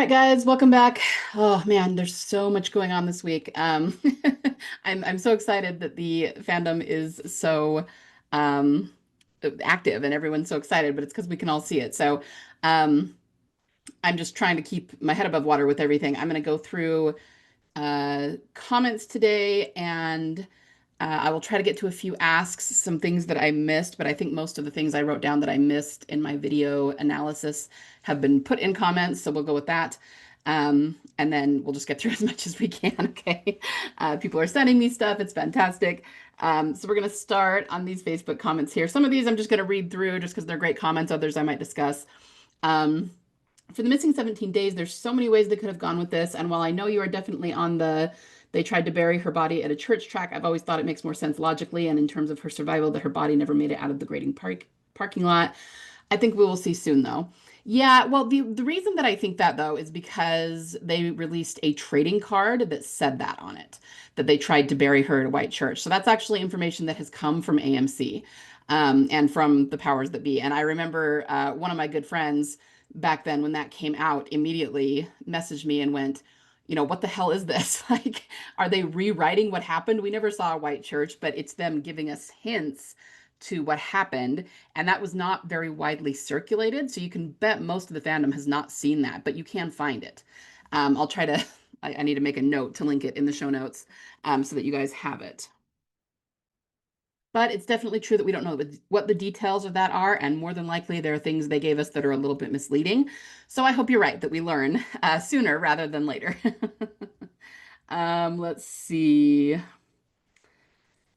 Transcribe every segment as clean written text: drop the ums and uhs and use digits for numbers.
right, guys, welcome back. Oh man, there's so much going on this week. I'm so excited that the fandom is so um, active and everyone's so excited, but it's because we can all see it. So um, I'm just trying to keep my head above water with everything. I'm going to go through comments today and I will try to get to a few asks, some things that I missed, but I think most of the things I wrote down that I missed in my video analysis have been put in comments, so we'll go with that. And then we'll just get through as much as we can, okay? People are sending me stuff. It's fantastic. So we're going to start on these Facebook comments here. Some of these I'm just going to read through just because they're great comments. Others I might discuss. Um, for the missing 17 days, there's so many ways they could have gone with this. And while I know you are definitely on the they tried to bury her body at a church track, I've always thought it makes more sense logically and in terms of her survival that her body never made it out of the grading parking lot. I think we will see soon though. Yeah, well, the reason that I think that though is because they released a trading card that said that on it, that they tried to bury her at a white church. So that's actually information that has come from AMC and from the powers that be. And I remember one of my good friends back then when that came out immediately messaged me and went, what the hell is this? Like, are they rewriting what happened? We never saw a white church, but it's them giving us hints to what happened. And that was not very widely circulated. So you can bet most of the fandom has not seen that, but you can find it. I'll try to, I need to make a note to link it in the show notes so that you guys have it. But it's definitely true that we don't know what the details of that are, and more than likely there are things they gave us that are a little bit misleading. So I hope you're right that we learn sooner rather than later. Let's see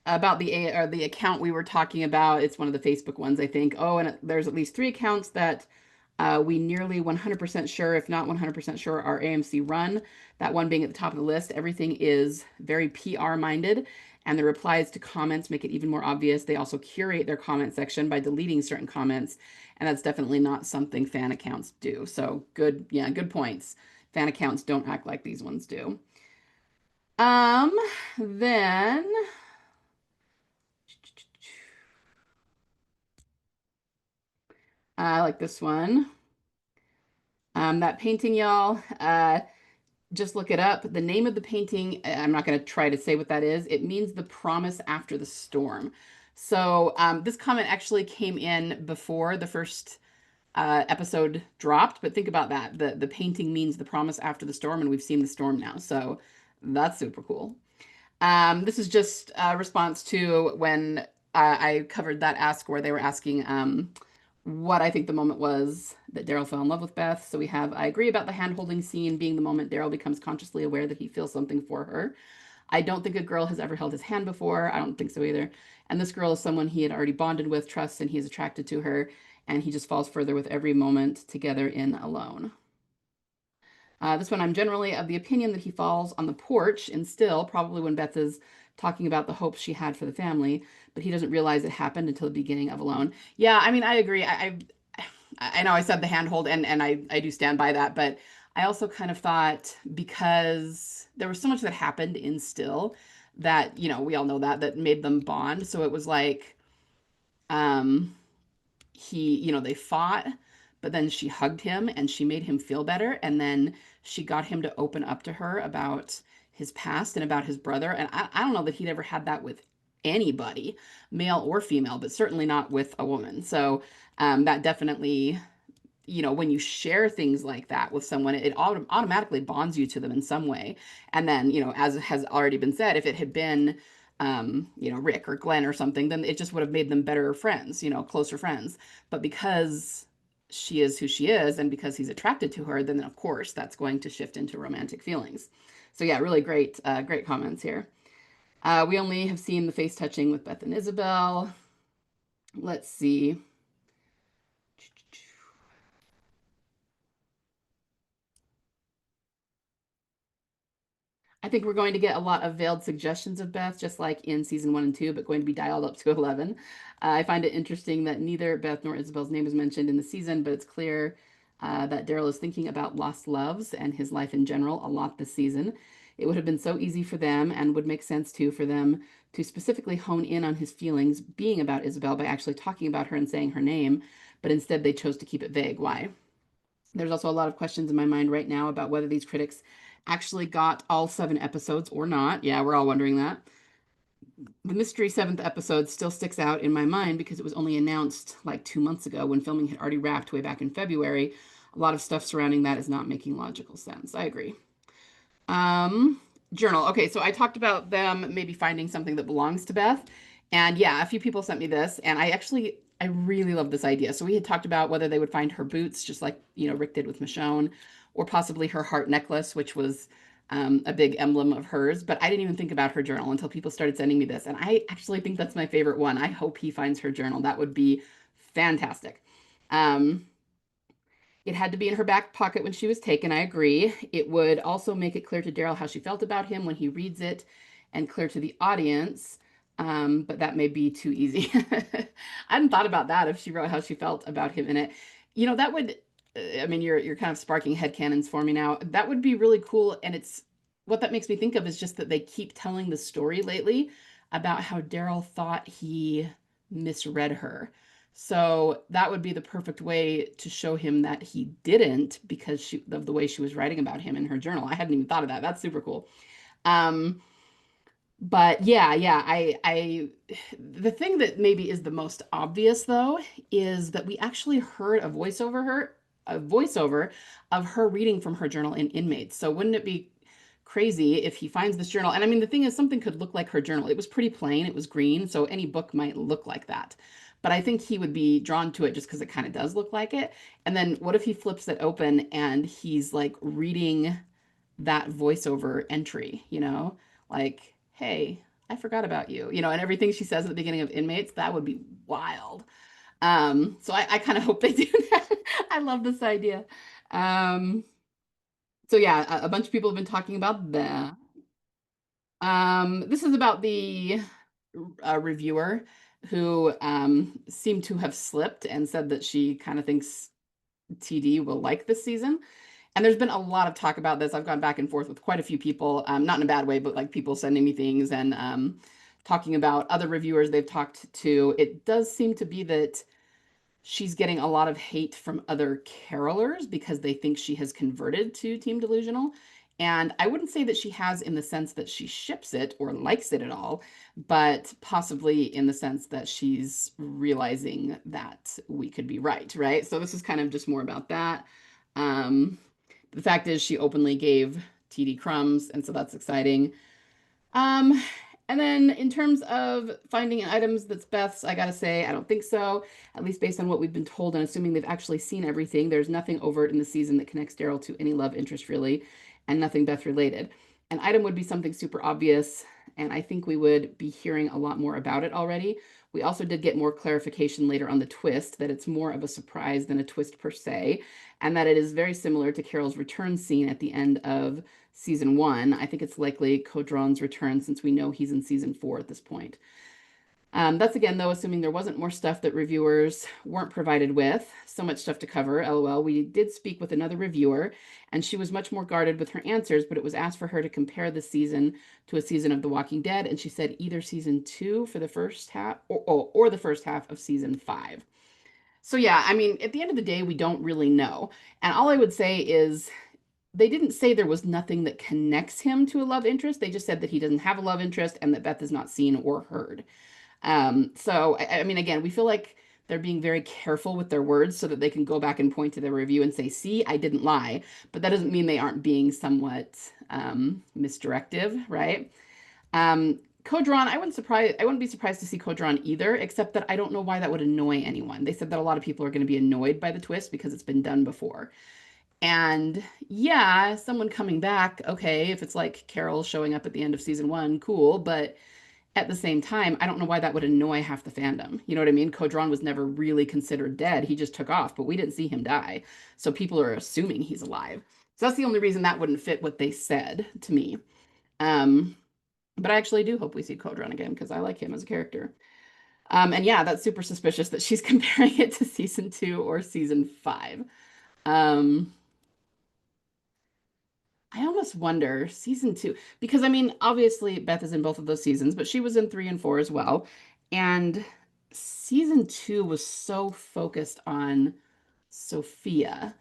about the account we were talking about. It's one of the Facebook ones, I think. Oh, and there's at least three accounts that we nearly 100% sure, if not 100% sure, are AMC run. That one being at the top of the list. Everything is very PR minded, and the replies to comments make it even more obvious. They also curate their comment section by deleting certain comments, and that's definitely not something fan accounts do. So good, yeah, good points. Fan accounts don't act like these ones do. Um, then I like this one. That painting, y'all. Just look it up. The name of the painting, I'm not going to try to say what that is. It means the promise after the storm. So this comment actually came in before the first episode dropped, but think about that. The painting means the promise after the storm, and we've seen the storm now. So that's super cool. This is just a response to when I covered that ask where they were asking what I think the moment was that Daryl fell in love with Beth. So we have, I agree about the hand-holding scene being the moment Daryl becomes consciously aware that he feels something for her. I don't think a girl has ever held his hand before. I don't think so either. And this girl is someone he had already bonded with, trusts, and he is attracted to her. And he just falls further with every moment together in Alone. This one, I'm generally of the opinion that he falls on the porch and still, probably when Beth is talking about the hopes she had for the family, but he doesn't realize it happened until the beginning of Alone. Yeah, I mean, I agree. I know I said the handhold, and I do stand by that, but I also kind of thought because there was so much that happened in Still that, we all know that made them bond. So it was like, um, they fought, but then she hugged him and she made him feel better. And then she got him to open up to her about his past and about his brother. And I don't know that he'd ever had that with anybody, male or female, but certainly not with a woman. So that definitely, when you share things like that with someone, it automatically bonds you to them in some way. And then, as has already been said, if it had been Rick or Glenn or something, then it just would have made them better friends, closer friends. But because she is who she is and because he's attracted to her, then of course that's going to shift into romantic feelings. So yeah, really great comments here. We only have seen the face touching with Beth and Isabel. Let's see. I think we're going to get a lot of veiled suggestions of Beth, just like in season 1 and 2, but going to be dialed up to 11. I find it interesting that neither Beth nor Isabel's name is mentioned in the season, but it's clear that Daryl is thinking about lost loves and his life in general a lot this season. It would have been so easy for them and would make sense too for them to specifically hone in on his feelings being about Isabel by actually talking about her and saying her name, but instead they chose to keep it vague. Why? There's also a lot of questions in my mind right now about whether these critics actually got all 7 episodes or not. Yeah, we're all wondering that. The mystery seventh episode still sticks out in my mind because it was only announced like 2 months ago when filming had already wrapped way back in February. A lot of stuff surrounding that is not making logical sense. I agree. Um, Journal. Okay, so I talked about them maybe finding something that belongs to Beth. And yeah, a few people sent me this, and I really love this idea. So we had talked about whether they would find her boots, just like, Rick did with Michonne, or possibly her heart necklace, which was a big emblem of hers. But I didn't even think about her journal until people started sending me this. And I actually think that's my favorite one. I hope he finds her journal. That would be fantastic. Um, it had to be in her back pocket when she was taken. I agree. It would also make it clear to Daryl how she felt about him when he reads it and clear to the audience. But that may be too easy. I hadn't thought about that if she wrote how she felt about him in it. That would, I mean, you're kind of sparking headcanons for me now. That would be really cool. And it's what that makes me think of is just that they keep telling the story lately about how Daryl thought he misread her. So that would be the perfect way to show him that he didn't because of the way she was writing about him in her journal. I hadn't even thought of that. That's super cool. Um, but yeah, the thing that maybe is the most obvious though is that we actually heard a voiceover of her reading from her journal in Inmates. So wouldn't it be crazy if he finds this journal? And I mean, the thing is, something could look like her journal. It was pretty plain, it was green, so any book might look like that. But I think he would be drawn to it just because it kind of does look like it. And then what if he flips it open and he's like reading that voiceover entry, like, hey, I forgot about you, and everything she says at the beginning of Inmates, that would be wild. So I kind of hope they do that. I love this idea. Um, so yeah, a bunch of people have been talking about that. This is about the reviewer who seemed to have slipped and said that she kind of thinks TD will like this season. And there's been a lot of talk about this. I've gone back and forth with quite a few people, not in a bad way, but like people sending me things and talking about other reviewers they've talked to. It does seem to be that she's getting a lot of hate from other carolers because they think she has converted to Team Delusional. And I wouldn't say that she has in the sense that she ships it or likes it at all, but possibly in the sense that she's realizing that we could be right, right? So this is kind of just more about that. Um, the fact is, she openly gave TD crumbs, and so that's exciting. Um, and then in terms of finding items that's Beth's, I gotta say, I don't think so. At least based on what we've been told and assuming they've actually seen everything, there's nothing overt in the season that connects Daryl to any love interest really, and nothing Beth related. An item would be something super obvious, and I think we would be hearing a lot more about it already. We also did get more clarification later on the twist that it's more of a surprise than a twist per se, and that it is very similar to Carol's return scene at the end of season 1. I think it's likely Caudron's return since we know he's in season 4 at this point. That's again, though, assuming there wasn't more stuff that reviewers weren't provided with. So much stuff to cover, lol. We did speak with another reviewer, and she was much more guarded with her answers, but it was asked for her to compare the season to a season of The Walking Dead, and she said either season 2 for the first half or the first half of season 5. So yeah, I mean, at the end of the day, we don't really know. And all I would say is they didn't say there was nothing that connects him to a love interest. They just said that he doesn't have a love interest and that Beth is not seen or heard. So, I mean, again, we feel like they're being very careful with their words so that they can go back and point to their review and say, see, I didn't lie. But that doesn't mean they aren't being somewhat misdirective, right? Codron, I wouldn't be surprised to see Codron either, except that I don't know why that would annoy anyone. They said that a lot of people are going to be annoyed by the twist because it's been done before. And yeah, someone coming back, okay, if it's like Carol showing up at the end of season 1, cool. But at the same time, I don't know why that would annoy half the fandom. You know what I mean? Codron was never really considered dead. He just took off, but we didn't see him die. So people are assuming he's alive. So that's the only reason that wouldn't fit what they said to me. Um, but I actually do hope we see Codron again because I like him as a character. And yeah, that's super suspicious that she's comparing it to season 2 or season 5. Um, I almost wonder season 2 because I mean, obviously Beth is in both of those seasons, but she was in 3 and 4 as well. And season 2 was so focused on Sophia.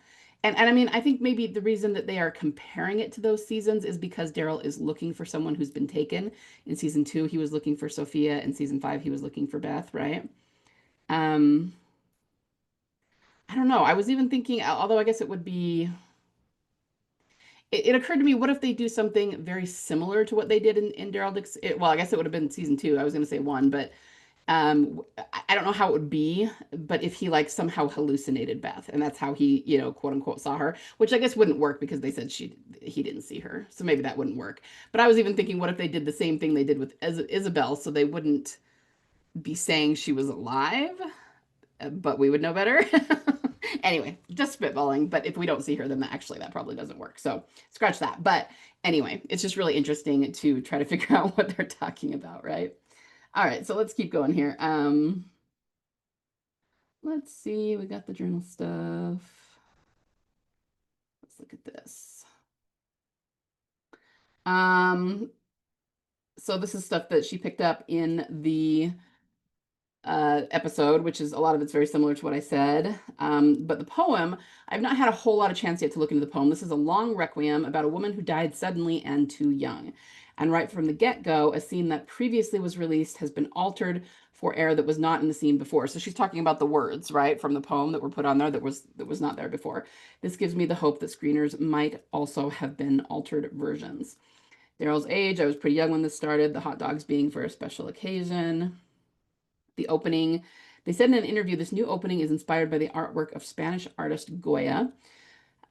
And I mean, I think maybe the reason that they are comparing it to those seasons is because Daryl is looking for someone who's been taken. In season two, he was looking for Sophia. In season five, he was looking for Beth, right? Um, I don't know. I was even thinking, although I guess it would be, it occurred to me, what if they do something very similar to what they did in Daryl Dix? Well, I guess it would have been season two. I was going to say one, but I don't know how it would be, but if he like somehow hallucinated Beth and that's how he, quote unquote saw her, which I guess wouldn't work because they said he didn't see her. So maybe that wouldn't work. But I was even thinking, what if they did the same thing they did with Isabel so they wouldn't be saying she was alive, but we would know better. Anyway, just spitballing, but if we don't see her, then actually that probably doesn't work. So scratch that. But anyway, it's just really interesting to try to figure out what they're talking about, right? All right, so let's keep going here. Let's see, we got the journal stuff. Let's look at this. Um, so this is stuff that she picked up in the episode, which is a lot of it's very similar to what I said. But the poem, I've not had a whole lot of chance yet to look into the poem. This is a long requiem about a woman who died suddenly and too young. And right from the get-go, a scene that previously was released has been altered for air that was not in the scene before. So she's talking about the words, right, from the poem that were put on there that was not there before. This gives me the hope that screeners might also have been altered versions. Daryl's age, I was pretty young when this started, the hot dogs being for a special occasion. The opening, they said in an interview, this new opening is inspired by the artwork of Spanish artist Goya.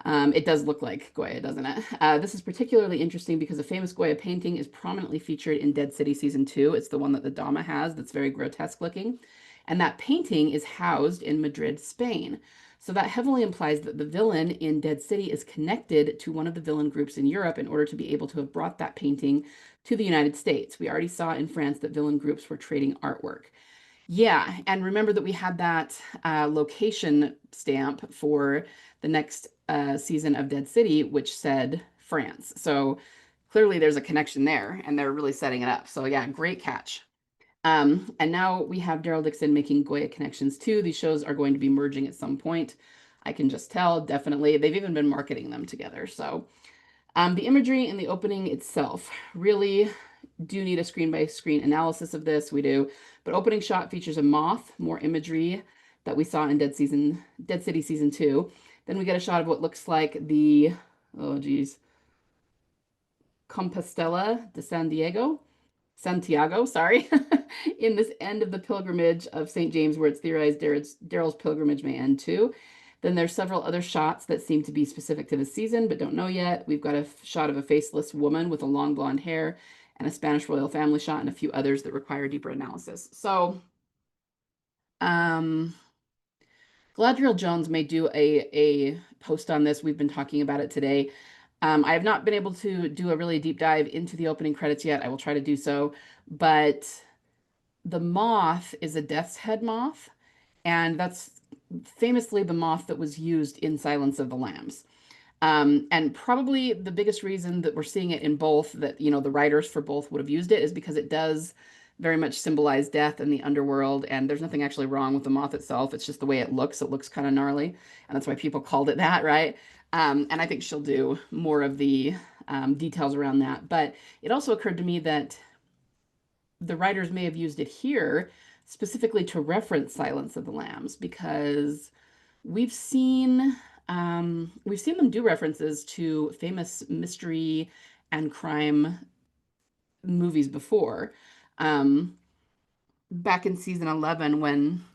It does look like Goya, doesn't it? This is particularly interesting because a famous Goya painting is prominently featured in Dead City Season 2. It's the one that the Dama has that's very grotesque looking. And that painting is housed in Madrid, Spain. So that heavily implies that the villain in Dead City is connected to one of the villain groups in Europe in order to be able to have brought that painting to the United States. We already saw in France that villain groups were trading artwork. Yeah, and remember that we had that location stamp for the next season of Dead City, which said France. So clearly there's a connection there, and they're really setting it up. So yeah, great catch. And now we have Daryl Dixon making Goya connections too. These shows are going to be merging at some point. I can just tell, definitely. They've even been marketing them together. So the imagery in the opening itself really do need a screen by screen analysis of this. We do. But opening shot features a moth, more imagery that we saw in Dead City season 2. Then we get a shot of what looks like the, oh geez, Compostela de Santiago, sorry, in this end of the pilgrimage of St. James, where it's theorized Daryl's pilgrimage may end too. Then there's several other shots that seem to be specific to the season, but don't know yet. We've got a shot of a faceless woman with a long blonde hair and a Spanish royal family shot and a few others that require deeper analysis. So, um, Galadriel Jones may do a post on this. We've been talking about it today. I have not been able to do a really deep dive into the opening credits yet. I will try to do so, but the moth is a death's head moth, and that's famously the moth that was used in Silence of the Lambs. And probably the biggest reason that we're seeing it in both, that, the writers for both would have used it, is because it does very much symbolize death and the underworld. And there's nothing actually wrong with the moth itself. It's just the way it looks. It looks kind of gnarly. And that's why people called it that, right? And I think she'll do more of the details around that. But it also occurred to me that the writers may have used it here specifically to reference Silence of the Lambs, because we've seen we've seen them do references to famous mystery and crime movies before. Um, Back in season 11, when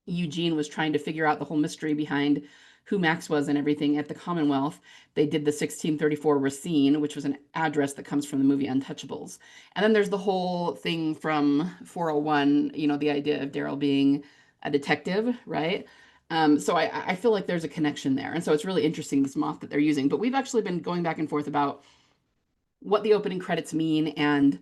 Eugene was trying to figure out the whole mystery behind who Max was and everything at the Commonwealth, they did the 1634 Racine, which was an address that comes from the movie Untouchables. And then there's the whole thing from 401, the idea of Daryl being a detective, right? So I feel like there's a connection there. And so it's really interesting, this moth that they're using. But we've actually been going back and forth about what the opening credits mean, and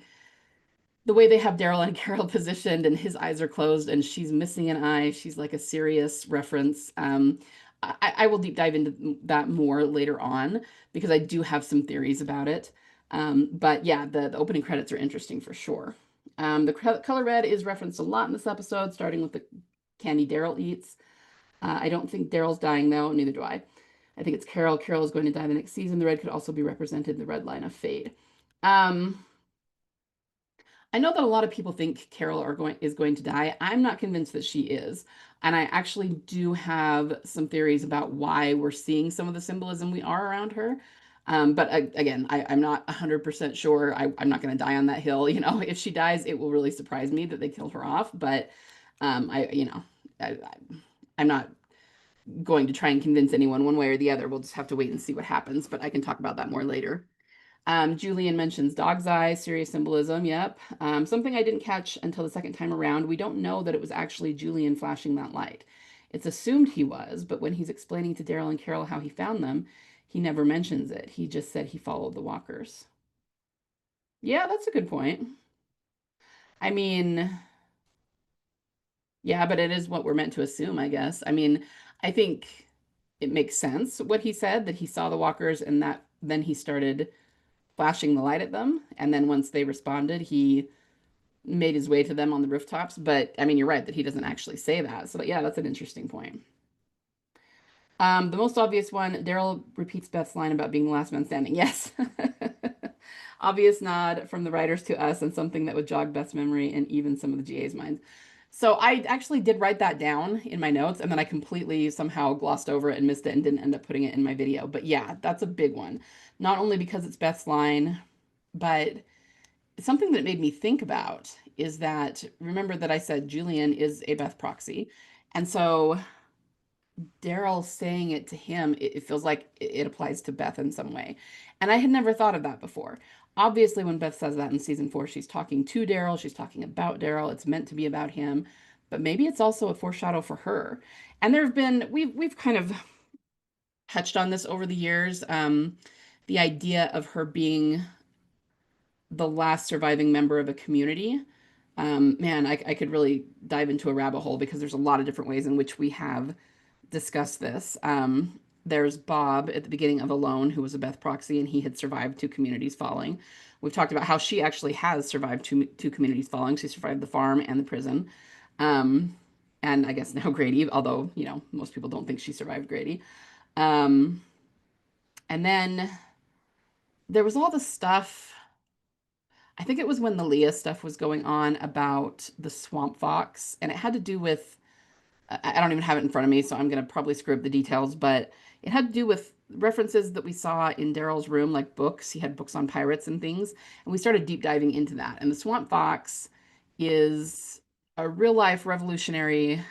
the way they have Daryl and Carol positioned, and his eyes are closed and she's missing an eye. She's like a serious reference. I will deep dive into that more later on because I do have some theories about it. But yeah, the opening credits are interesting for sure. The color red is referenced a lot in this episode, starting with the candy Daryl eats. I don't think Daryl's dying though, neither do I. I think it's Carol. Carol is going to die the next season. The red could also be represented in the red line of fade. Um, I know that a lot of people think Carol is going to die. I'm not convinced that she is. And I actually do have some theories about why we're seeing some of the symbolism we are around her. But again, I'm not 100% sure. I'm not going to die on that hill. You know, if she dies, it will really surprise me that they killed her off. But I'm not going to try and convince anyone one way or the other. We'll just have to wait and see what happens. But I can talk about that more later. Julian mentions dog's eye, serious symbolism. Yep. Something I didn't catch until the second time around. We don't know that it was actually Julian flashing that light. It's assumed he was, but when he's explaining to Daryl and Carol how he found them, he never mentions it. He just said he followed the walkers. Yeah, that's a good point. I mean, yeah, but it is what we're meant to assume, I guess. I mean, I think it makes sense what he said, that he saw the walkers and that then he started flashing the light at them. And then once they responded, he made his way to them on the rooftops. But I mean, you're right that he doesn't actually say that. So yeah, that's an interesting point. The most obvious one, Daryl repeats Beth's line about being the last man standing. Yes. Obvious nod from the writers to us and something that would jog Beth's memory and even some of the GA's minds. So I actually did write that down in my notes and then I completely somehow glossed over it and missed it and didn't end up putting it in my video. But yeah, that's a big one. Not only because it's Beth's line, but something that made me think about is that remember that I said Julian is a Beth proxy. And so Daryl saying it to him, it feels like it applies to Beth in some way. And I had never thought of that before. Obviously, when Beth says that in season 4, she's talking to Daryl, she's talking about Daryl, it's meant to be about him, but maybe it's also a foreshadow for her. And there have been, we've kind of touched on this over the years, the idea of her being the last surviving member of a community. Man, I could really dive into a rabbit hole because there's a lot of different ways in which we have discussed this. There's Bob at the beginning of Alone, who was a Beth proxy, and he had survived two communities falling. We've talked about how she actually has survived two communities falling. She survived the farm and the prison. Um, and I guess now Grady, although, you know, most people don't think she survived Grady. Um, and then there was all the stuff. I think it was when the Leah stuff was going on about the swamp fox, and it had to do with I don't even have it in front of me, so I'm going to probably screw up the details, but it had to do with references that we saw in Daryl's room, like books. He had books on pirates and things, and we started deep diving into that. And the swamp fox is a real life revolutionary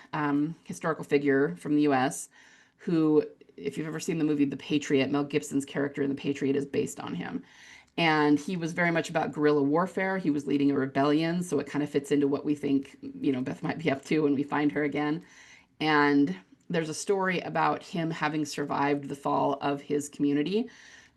historical figure from the US who, if you've ever seen the movie The Patriot, Mel Gibson's character in The Patriot is based on him. And he was very much about guerrilla warfare. He was leading a rebellion, so it kind of fits into what we think, you know, Beth might be up to when we find her again. And there's a story about him having survived the fall of his community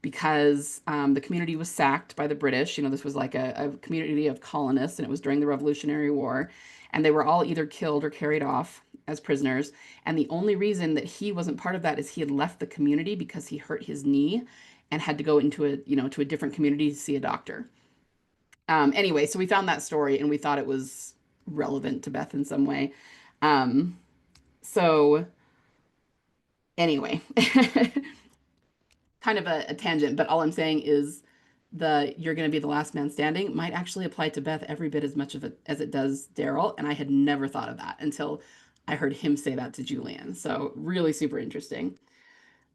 because the community was sacked by the British. You know, this was like a community of colonists, and it was during the Revolutionary War. And they were all either killed or carried off as prisoners. And the only reason that he wasn't part of that is he had left the community because he hurt his knee and had to go into a, you know, to a different community to see a doctor. Anyway, so we found that story and we thought it was relevant to Beth in some way. Um, so anyway, kind of a tangent, but all I'm saying is the you're going to be the last man standing might actually apply to Beth every bit as much of it as it does Daryl. And I had never thought of that until I heard him say that to Julian. So really super interesting.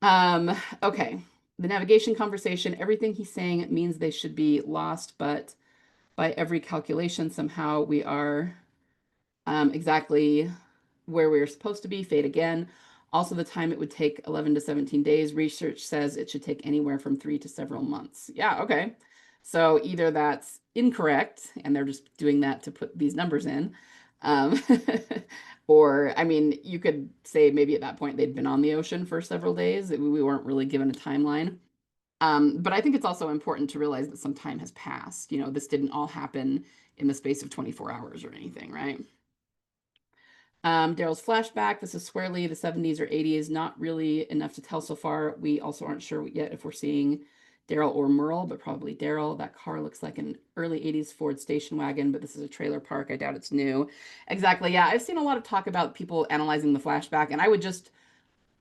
Um, okay. The navigation conversation, everything he's saying means they should be lost, but by every calculation, somehow we are exactly where we are supposed to be, fade again. Also, the time it would take 11 to 17 days. Research says it should take anywhere from 3 to several months. Yeah, okay. So either that's incorrect and they're just doing that to put these numbers in. Um, or, I mean, you could say maybe at that point they'd been on the ocean for several days. We weren't really given a timeline. But I think it's also important to realize that some time has passed. You know, this didn't all happen in the space of 24 hours or anything, right? Daryl's flashback. This is squarely the 70s or 80s. Not really enough to tell so far. We also aren't sure yet if we're seeing Daryl or Merle, but probably Daryl. That car looks like an early 80s Ford station wagon, but this is a trailer park. I doubt it's new. Exactly. Yeah, I've seen a lot of talk about people analyzing the flashback, and I would just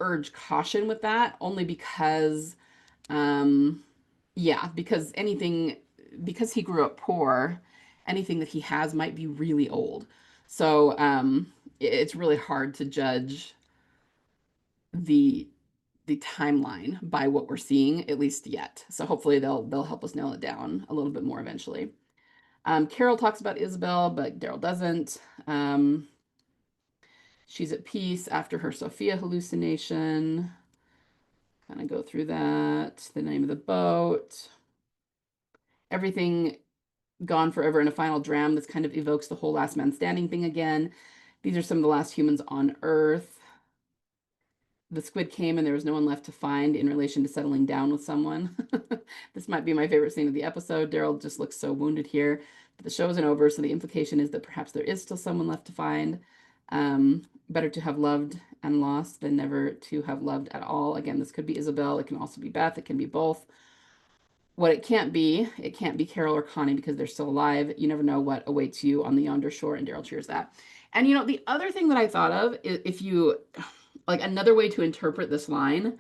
urge caution with that, only because, um, yeah, because because he grew up poor, anything that he has might be really old. So, it's really hard to judge the timeline by what we're seeing, at least yet. So hopefully they'll help us nail it down a little bit more eventually. Carol talks about Isabel, but Daryl doesn't. Um, she's at peace after her Sophia hallucination. Kind of go through that. The name of the boat. Everything gone forever in a final dram. This kind of evokes the whole last man standing thing again. These are some of the last humans on Earth. The squid came and there was no one left to find in relation to settling down with someone. This might be my favorite scene of the episode. Daryl just looks so wounded here. But the show isn't over, so the implication is that perhaps there is still someone left to find. Better to have loved and lost than never to have loved at all. Again, this could be Isabel. It can also be Beth. It can be both. What it can't be Carol or Connie because they're still alive. You never know what awaits you on the yonder shore, and Daryl cheers that. And the other thing that I thought of is if you like another way to interpret this line.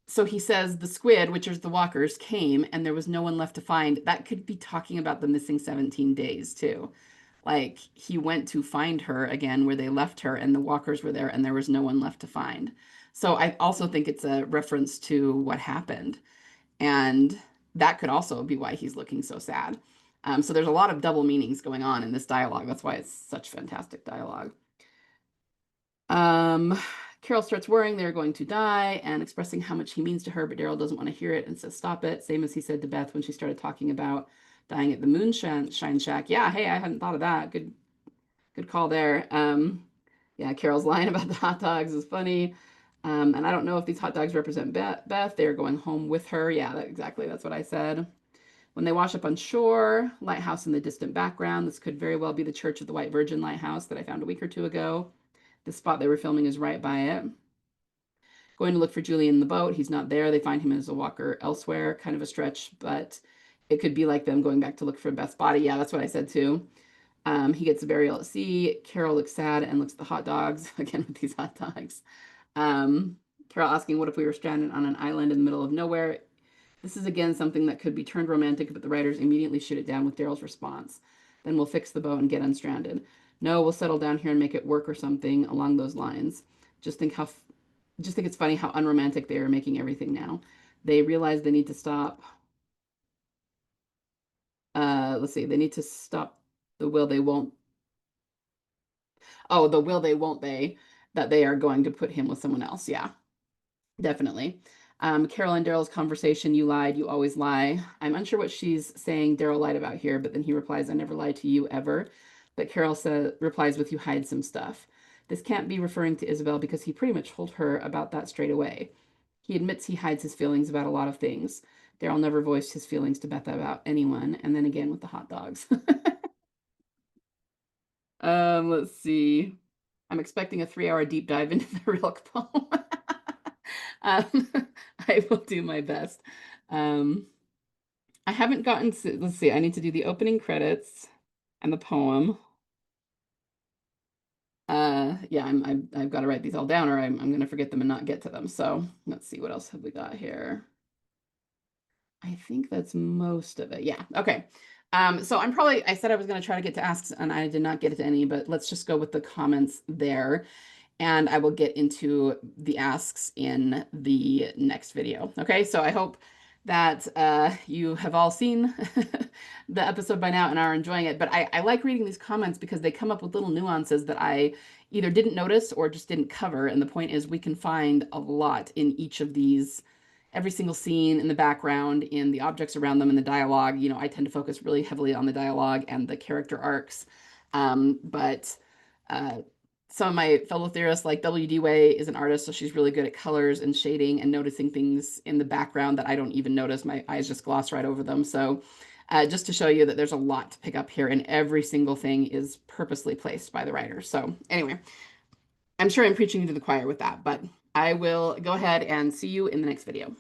So he says the squid, which is the walkers, came and there was no one left to find. That could be talking about the missing 17 days too. Like he went to find her again where they left her and the walkers were there and there was no one left to find. So I also think it's a reference to what happened. And that could also be why he's looking so sad. So there's a lot of double meanings going on in this dialogue. That's why it's such fantastic dialogue. Um, Carol starts worrying they're going to die and expressing how much he means to her, but Daryl doesn't want to hear it and says, "Stop it." Same as he said to Beth when she started talking about dying at the Moonshine Shack. Yeah, hey, I hadn't thought of that. Good call there. Yeah, Carol's line about the hot dogs is funny. And I don't know if these hot dogs represent Beth. They're going home with her. Yeah, exactly. That's what I said. When they wash up on shore, lighthouse in the distant background. This could very well be the Church of the White Virgin lighthouse that I found a week or two ago. The spot they were filming is right by it. Going to look for Julian in the boat. He's not there. They find him as a walker elsewhere. Kind of a stretch, but it could be like them going back to look for Beth's body. Yeah, that's what I said too. He gets a burial at sea. Carol looks sad and looks at the hot dogs. Again with these hot dogs. Um, Carol asking, what if we were stranded on an island in the middle of nowhere? This is again something that could be turned romantic, but the writers immediately shoot it down with Daryl's response. Then we'll fix the boat and get unstranded. No, we'll settle down here and make it work or something along those lines. Just think how, just think it's funny how unromantic they are making everything now. They realize they need to stop. Let's see. They need to stop the will they won't. Oh, the will they won't they that they are going to put him with someone else. Yeah. Definitely. Carol and Daryl's conversation, you lied, you always lie. I'm unsure what she's saying Daryl lied about here, but then he replies, I never lied to you ever. But Carol replies with, you hide some stuff. This can't be referring to Isabel because he pretty much told her about that straight away. He admits he hides his feelings about a lot of things. Daryl never voiced his feelings to Beth about anyone. And then again with the hot dogs. Let's see. I'm expecting a 3-hour deep dive into the Rilke poem. um, I will do my best. Um, I haven't gotten to, let's see, I need to do the opening credits and the poem. Yeah, I've got to write these all down or I'm going to forget them and not get to them. So let's see, what else have we got here? I think that's most of it. Yeah. Okay. So I said I was going to try to get to asks and I did not get to any, but let's just go with the comments there. And I will get into the asks in the next video. Okay, so I hope that you have all seen the episode by now and are enjoying it. But I like reading these comments because they come up with little nuances that I either didn't notice or just didn't cover. And the point is we can find a lot in each of these, every single scene in the background, in the objects around them, in the dialogue. I tend to focus really heavily on the dialogue and the character arcs. But some of my fellow theorists, like W.D. Way, is an artist, so she's really good at colors and shading and noticing things in the background that I don't even notice. My eyes just gloss right over them. So just to show you that there's a lot to pick up here, and every single thing is purposely placed by the writer. So anyway, I'm sure I'm preaching to the choir with that, but I will go ahead and see you in the next video.